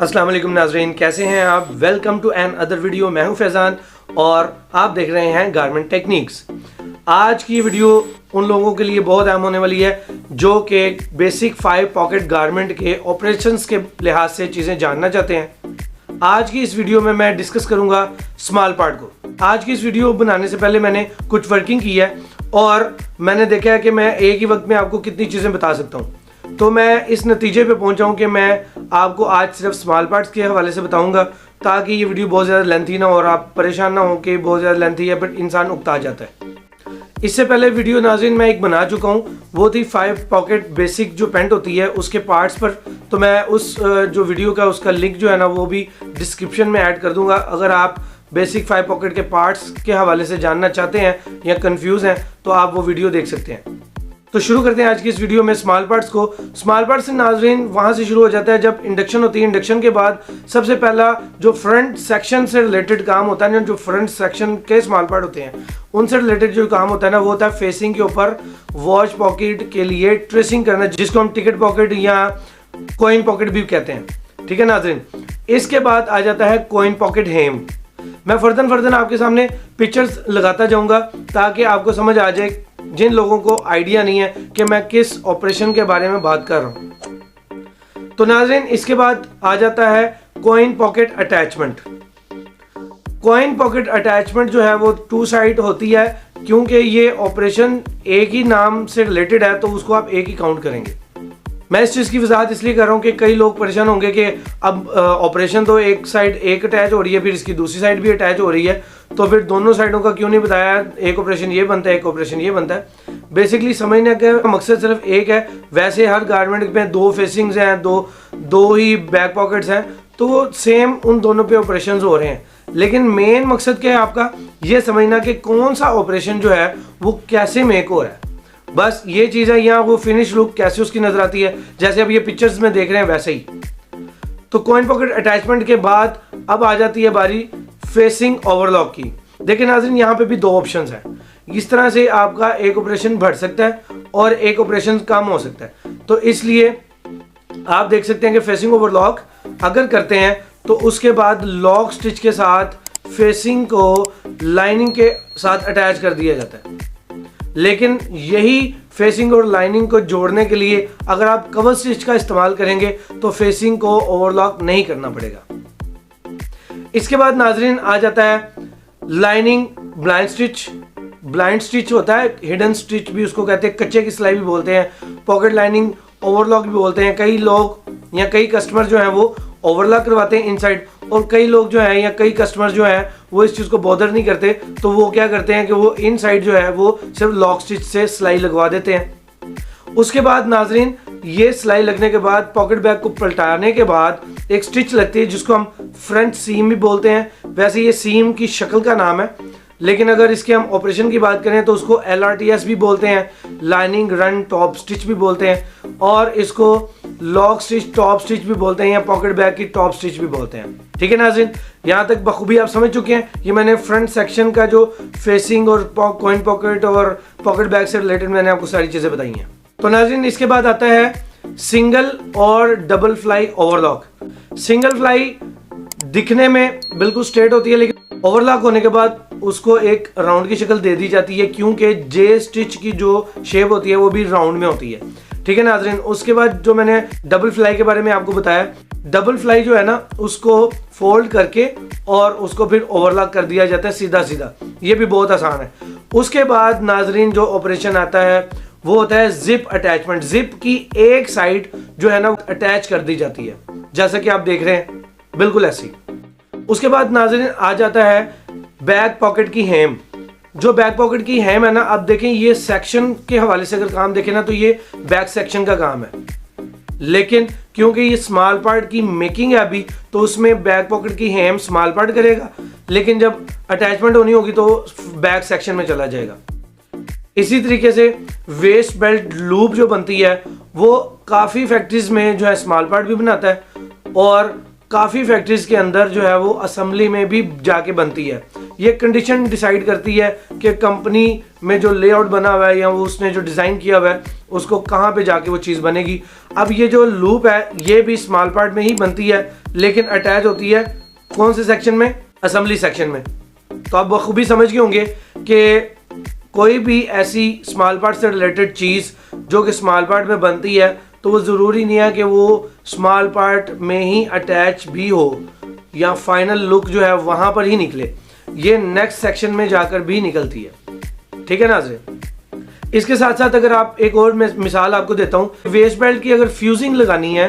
अस्सलाम वालेकुम नाज़रीन, कैसे हैं आप। Welcome to another video. मैं हूं फैज़ान और आप देख रहे हैं गारमेंट टेक्निक्स। आज की वीडियो उन लोगों के लिए बहुत अहम होने वाली है जो कि बेसिक 5 पॉकेट गारमेंट के ऑपरेशंस के लिहाज से चीज़ें जानना चाहते हैं। आज की इस वीडियो में मैं डिस्कस करूंगा स्मॉल पार्ट को। आज की इस वीडियो बनाने से पहले मैंने कुछ वर्किंग की है और मैंने देखा है कि मैं एक ही वक्त में आपको कितनी चीज़ें बता सकता हूँ। तो मैं इस नतीजे पे पहुंचा हूं कि मैं आपको आज सिर्फ स्मॉल पार्ट्स के हवाले से बताऊंगा ताकि ये वीडियो बहुत ज़्यादा लेंथी ना हो और आप परेशान ना हो कि बहुत ज़्यादा लेंथी है, बट इंसान उकता जाता है। इससे पहले वीडियो नाज़रीन मैं एक बना चुका हूँ, वो थी 5 पॉकेट बेसिक जो पैंट होती है उसके पार्ट्स पर। तो मैं उस जो वीडियो का उसका लिंक जो है ना वो भी डिस्क्रिप्शन में ऐड कर दूंगा। अगर आप बेसिक 5 पॉकेट के पार्ट्स के हवाले से जानना चाहते हैं या कंफ्यूज हैं तो आप वो वीडियो देख सकते हैं। तो शुरू करते हैं आज की इस वीडियो में स्मॉल पार्ट्स को। स्मॉल पार्ट्स से नाज़रीन वहाँ से शुरू हो जाता है जब इंडक्शन होती है। इंडक्शन के बाद सबसे पहला जो फ्रंट सेक्शन से रिलेटेड काम होता है, जो फ्रंट सेक्शन के स्मॉल पार्ट होते हैं उनसे रिलेटेड जो काम होता है ना वो होता है फेसिंग के ऊपर वॉच पॉकेट के लिए ट्रेसिंग करना, जिसको हम टिकट पॉकेट या कॉइन पॉकेट भी कहते हैं। ठीक है नाज़रीन। इसके बाद आ जाता है कॉइन पॉकेट हेम। मैं फर्दन आपके सामने पिक्चर्स लगाता जाऊंगा ताकि आपको समझ आ जाए, जिन लोगों को आइडिया नहीं है कि मैं किस ऑपरेशन के बारे में बात कर रहा हूं। तो नाज़रीन इसके बाद आ जाता है coin pocket attachment. Coin pocket attachment जो है वो 2 साइड होती है, क्योंकि ये ऑपरेशन एक ही नाम से रिलेटेड है तो उसको आप एक ही काउंट करेंगे। मैं इस चीज़ की वजाहत इसलिए कर रहा हूँ कि कई लोग परेशान होंगे कि अब ऑपरेशन तो एक साइड एक अटैच हो रही है, फिर इसकी दूसरी साइड भी अटैच हो रही है, तो फिर दोनों साइडों का क्यों नहीं बताया, एक ऑपरेशन ये बनता है एक ऑपरेशन ये बनता है। बेसिकली समझने का मकसद सिर्फ एक है। वैसे हर गारमेंट में 2 फेसिंग्स हैं, दो ही बैक पॉकेट्स हैं, तो सेम उन दोनों पे ऑपरेशन हो रहे हैं। लेकिन मेन मकसद क्या है आपका, ये समझना कि कौन सा ऑपरेशन जो है वो कैसे मेक हो रहा है। बस ये चीज़ है। यहाँ वो फिनिश लुक कैसे उसकी नजर आती है, जैसे अब ये पिक्चर्स में देख रहे हैं वैसे ही। तो कॉइन पॉकेट अटैचमेंट के बाद अब आ जाती है बारी फेसिंग ओवरलॉक की। देखिए नाज़रीन यहाँ पे भी 2 ऑप्शंस हैं। इस तरह से आपका एक ऑपरेशन बढ़ सकता है और एक ऑपरेशन कम हो सकता है। तो इसलिए आप देख सकते हैं कि फेसिंग ओवरलॉक अगर करते हैं तो उसके बाद लॉक स्टिच के साथ फेसिंग को लाइनिंग के साथ अटैच कर दिया जाता है। लेकिन यही फेसिंग और लाइनिंग को जोड़ने के लिए अगर आप कवर स्टिच का इस्तेमाल करेंगे तो फेसिंग को ओवरलॉक नहीं करना पड़ेगा। इसके बाद नाजरीन आ जाता है lining blind stitch. Blind stitch होता है, हिडन स्टिच भी उसको कहते हैं, कच्चे की सिलाई भी बोलते हैं, पॉकेट लाइनिंग ओवरलॉक भी बोलते हैं। कई लोग या कई कस्टमर जो हैं वो ओवरलॉक करवाते हैं इनसाइड, और कई लोग जो हैं या कई कस्टमर जो हैं वो इस चीज़ को बॉदर नहीं करते, तो वो क्या करते हैं कि वो इनसाइड जो है वो सिर्फ लॉक स्टिच से सिलाई लगवा देते हैं। उसके बाद नाजरीन ये सिलाई लगने के बाद पॉकेट बैग को पलटाने के बाद एक स्टिच लगती है जिसको हम फ्रंट सीम भी बोलते हैं। वैसे ये सीम की शक्ल का नाम है, लेकिन अगर इसके हम ऑपरेशन की बात करें तो उसको LRTS भी बोलते हैं, लाइनिंग रन टॉप स्टिच भी बोलते हैं, और इसको लॉक स्टिच टॉप स्टिच भी बोलते हैं या पॉकेट बैग की टॉप स्टिच भी बोलते हैं। ठीक है नाज़रीन, यहाँ तक बखूबी आप समझ चुके हैं। ये मैंने फ्रंट सेक्शन का जो फेसिंग और कॉइन पॉकेट और पॉकेट बैग से रिलेटेड मैंने आपको सारी चीज़ें बताई हैं। तो नाज़रीन इसके बाद आता है सिंगल और double fly overlock. Single fly दिखने में बिल्कुल स्ट्रेट होती है, लेकिन ओवरलॉक होने के बाद उसको एक राउंड की शक्ल दे दी जाती है, क्योंकि जे स्टिच की जो शेप होती है वो भी राउंड में होती है। ठीक है नाज़रीन। उसके बाद जो मैंने डबल फ्लाई के बारे में आपको बताया, डबल फ्लाई जो है ना उसको फोल्ड करके और उसको फिर ओवरलॉक कर दिया जाता है सीधा सीधा। ये भी बहुत आसान है। उसके बाद नाज़रीन जो ऑपरेशन आता है वो होता है जिप अटैचमेंट। जिप की एक साइड जो है ना अटैच कर दी जाती है, जैसा कि आप देख रहे हैं बिल्कुल ऐसी। उसके बाद नाज़रीन आ जाता है बैक पॉकेट की हेम। जो बैक पॉकेट की हेम है ना, अब देखें ये सेक्शन के हवाले से अगर काम देखें ना तो ये बैक सेक्शन का काम है, लेकिन क्योंकि ये स्मॉल पार्ट की मेकिंग है अभी, तो उसमें बैक पॉकेट की हेम स्मॉल पार्ट करेगा, लेकिन जब अटैचमेंट होनी होगी तो बैक सेक्शन में चला जाएगा। इसी तरीके से वेस्ट बेल्ट लूप जो बनती है वो काफ़ी फैक्ट्रीज में जो है स्मॉल पार्ट भी बनाता है, और काफ़ी फैक्ट्रीज के अंदर जो है वो असेंबली में भी जाके बनती है, ये कंडीशन डिसाइड करती है कि कंपनी में जो लेआउट बना हुआ है या वो उसने जो डिज़ाइन किया हुआ है उसको कहाँ पे जाके वो चीज़ बनेगी। अब ये जो लूप है ये भी स्मॉल पार्ट में ही बनती है, लेकिन अटैच होती है कौन से सेक्शन में? असेंबली सेक्शन में। तो आप बखूबी समझ गए होंगे कि कोई भी ऐसी स्मॉल पार्ट से रिलेटेड चीज़ जो कि स्मॉल पार्ट में बनती है तो वो ज़रूरी नहीं है कि वो स्मॉल पार्ट में ही अटैच भी हो या फाइनल लुक जो है वहाँ पर ही निकले, ये नेक्स्ट सेक्शन में जाकर भी निकलती है। ठीक है नाज़रीन, इसके साथ साथ अगर आप एक और मिसाल आपको देता हूँ, वेस्ट बेल्ट की अगर फ्यूजिंग लगानी है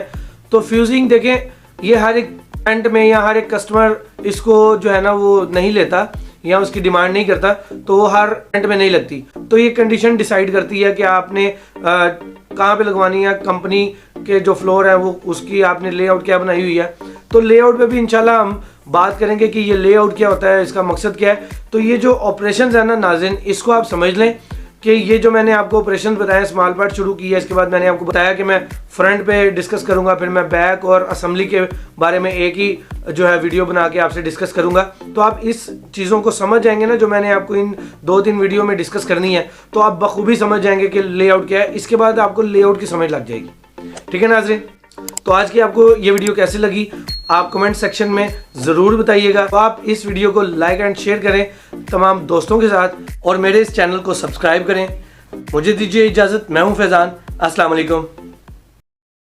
तो फ्यूजिंग देखें, ये हर एक एंड में या हर एक कस्टमर इसको जो है ना वो नहीं लेता या उसकी डिमांड नहीं करता, तो वो हर एंड में नहीं लगती। तो ये कंडीशन डिसाइड करती है कि आपने कहाँ पे लगवानी है, कंपनी के जो फ्लोर है वो उसकी आपने लेआउट क्या बनाई हुई है। तो लेआउट पे भी इंशाल्लाह हम बात करेंगे कि ये लेआउट क्या होता है, इसका मकसद क्या है। तो ये जो ऑपरेशंस है ना नाज़रीन, इसको आप समझ लें कि ये जो मैंने आपको ऑपरेशन बताया, स्मॉल पार्ट शुरू की है, इसके बाद मैंने आपको बताया कि मैं फ्रंट पे डिस्कस करूंगा, फिर मैं बैक और असेंबली के बारे में एक ही जो है वीडियो बना के आपसे डिस्कस करूंगा। तो आप इस चीज़ों को समझ जाएंगे ना जो मैंने आपको इन 2-3 वीडियो में डिस्कस करनी है, तो आप बखूबी समझ जाएंगे कि लेआउट क्या है। इसके बाद आपको लेआउट की समझ लग जाएगी। ठीक है नाज़रीन, तो आज की आपको ये वीडियो कैसी लगी आप कमेंट सेक्शन में ज़रूर बताइएगा। तो आप इस वीडियो को लाइक एंड शेयर करें तमाम दोस्तों के साथ और मेरे इस चैनल को सब्सक्राइब करें। मुझे दीजिए इजाज़त, मैं हूं फैज़ान। अस्सलाम वालेकुम।